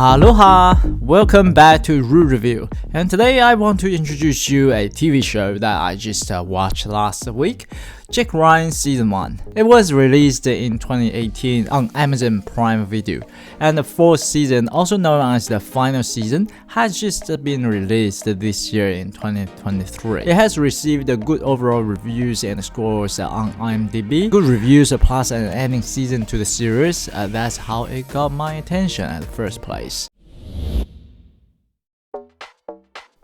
Aloha! Welcome back to Rule Review, and today I want to introduce you a TV show that I just watched last week, Jack Ryan Season 1. It was released in 2018 on Amazon Prime Video, and the fourth season, also known as the final season, has just been released this year in 2023. It has received good overall reviews and scores on IMDB, good reviews plus an ending season to the series. That's how it got my attention at the first place.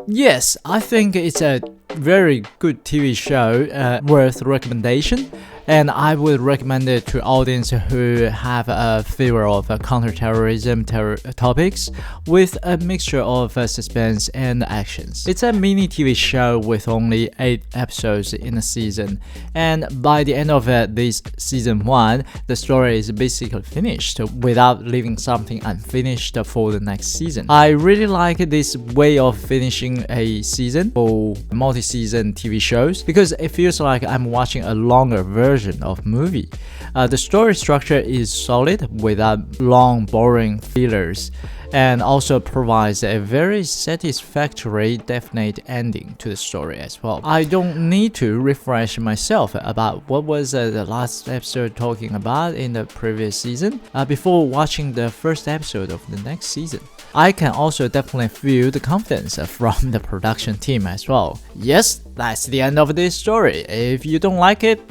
Yes, I think it's a very good TV show, worth recommendation, and I would recommend it to audience who have a fear of counter-terrorism topics with a mixture of suspense and actions. It's a mini TV show with only 8 episodes in a season, and by the end of this season 1, the story is basically finished without leaving something unfinished for the next season. I really like this way of finishing a season for multi-season TV shows because it feels like I'm watching a longer version of movie. The story structure is solid without long boring fillers, and also provides a very satisfactory definite ending to the story as well. I don't need to refresh myself about what was the last episode talking about in the previous season before watching the first episode of the next season. I can also definitely feel the confidence from the production team as well. Yes, that's the end of this story. If you don't like it,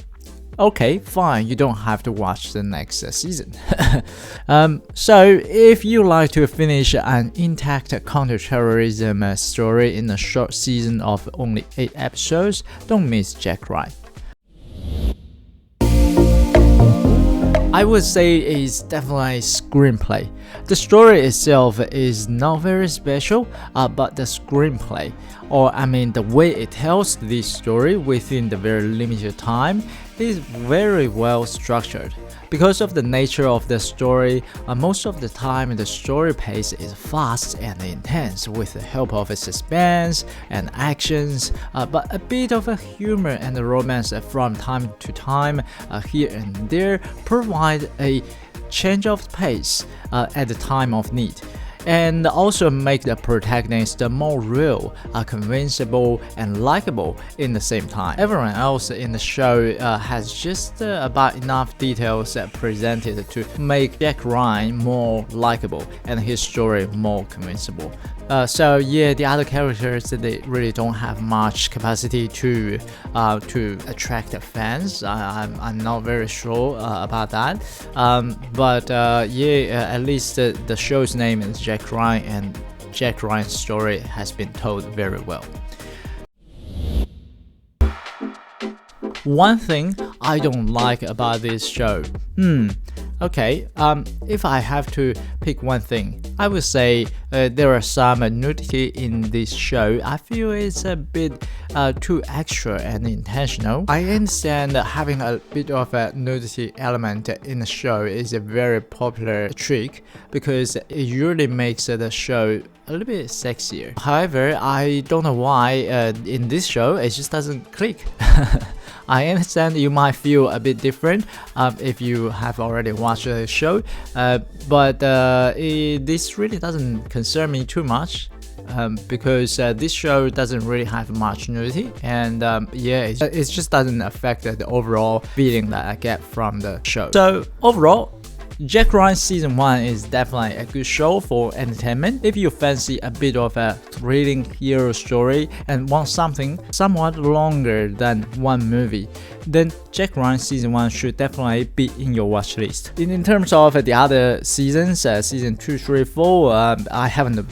okay, fine, you don't have to watch the next season. So, if you like to finish an intact counter-terrorism story in a short season of only 8 episodes, don't miss Jack Ryan. I would say it's definitely a screenplay. The story itself is not very special, but the screenplay, the way it tells this story within the very limited time, is very well structured. Because of the nature of the story, most of the time the story pace is fast and intense with the help of suspense and actions, but a bit of a humor and romance from time to time here and there provide a change of pace at the time of need, and also make the protagonist more real, convincible, and likable in the same time. Everyone else in the show has just about enough details presented to make Jack Ryan more likable and his story more convincible. So yeah, the other characters, they really don't have much capacity to attract fans. I'm not very sure about that. But at least the show's name is Jack Ryan, and Jack Ryan's story has been told very well. One thing I don't like about this show, okay, if I have to pick one thing, I would say there are some nudity in this show. I feel it's a bit too extra and intentional. I understand that having a bit of a nudity element in the show is a very popular trick because it usually makes the show a little bit sexier. However, I don't know why in this show it just doesn't click. I understand you might feel a bit different if you have already watched the show, but this really doesn't concern me too much because this show doesn't really have much nudity, and it just doesn't affect the overall feeling that I get from the show. So overall, Jack Ryan Season 1 is definitely a good show for entertainment. If you fancy a bit of a thrilling hero story and want something somewhat longer than one movie, then Jack Ryan Season 1 should definitely be in your watch list. In terms of the other seasons, Season 2, 3, 4, I haven't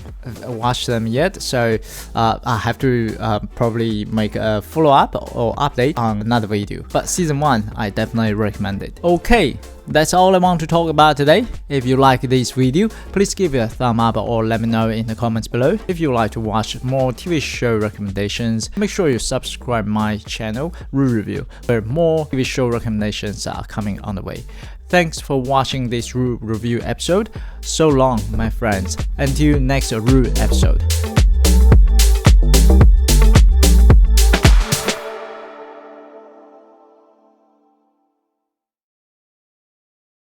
watched them yet, so I have to probably make a follow-up or update on another video. But Season 1, I definitely recommend it. Okay, that's all I want to talk about today. If you like this video, please give it a thumb up or let me know in the comments below. If you like to watch more TV show recommendations, make sure you subscribe my channel, Rule Review, where more TV show recommendations are coming on the way. Thanks for watching this Rule Review episode. So long, my friends. Until next Rule episode.